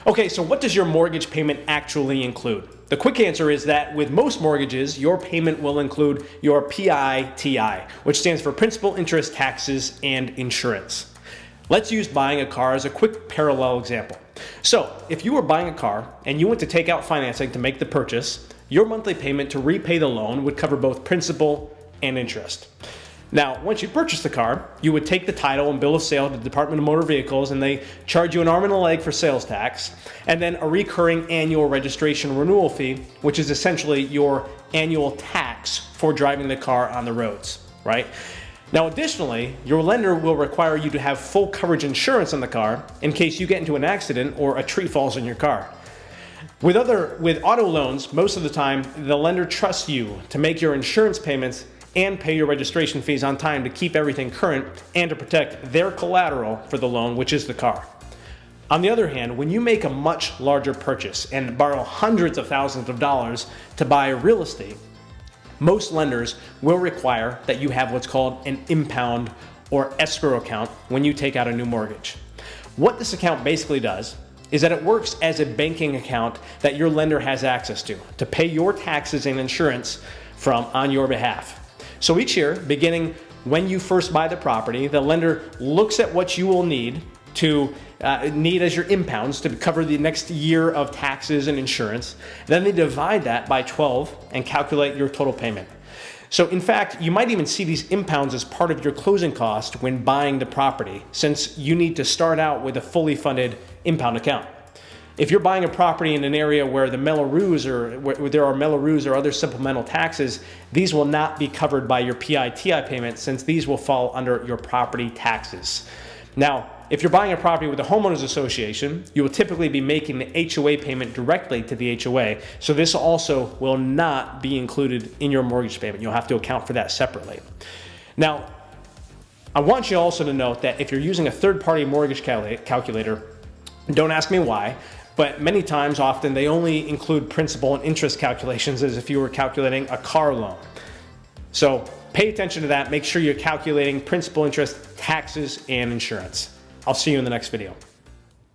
Okay, so what does your mortgage payment actually include? The quick answer is that with most mortgages, your payment will include your PITI, which stands for principal, interest, taxes, and insurance. Let's use buying a car as a quick parallel example. So if you were buying a car and you went to take out financing to make the purchase, your monthly payment to repay the loan would cover both principal and interest. Now, once you purchase the car, you would take the title and bill of sale to the Department of Motor Vehicles, and they charge you an arm and a leg for sales tax, and then a recurring annual registration renewal fee, which is essentially your annual tax for driving the car on the roads, right? Now, additionally, your lender will require you to have full coverage insurance on the car in case you get into an accident or a tree falls in your car. With auto loans, most of the time, the lender trusts you to make your insurance payments and pay your registration fees on time to keep everything current and to protect their collateral for the loan, which is the car. On the other hand, when you make a much larger purchase and borrow hundreds of thousands of dollars to buy real estate, most lenders will require that you have what's called an impound or escrow account when you take out a new mortgage. What this account basically does is that it works as a banking account that your lender has access to pay your taxes and insurance from on your behalf. So each year, beginning when you first buy the property, the lender looks at what you will need as your impounds to cover the next year of taxes and insurance. Then they divide that by 12 and calculate your total payment. So in fact, you might even see these impounds as part of your closing cost when buying the property, since you need to start out with a fully funded impound account. If you're buying a property in an area where there are Mello-Roos or other supplemental taxes, these will not be covered by your PITI payment, since these will fall under your property taxes. Now, if you're buying a property with a homeowners association, you will typically be making the HOA payment directly to the HOA, so this also will not be included in your mortgage payment. You'll have to account for that separately. Now, I want you also to note that if you're using a third-party mortgage calculator, don't ask me why, but many times, often, they only include principal and interest calculations as if you were calculating a car loan. So pay attention to that. Make sure you're calculating principal, interest, taxes, and insurance. I'll see you in the next video.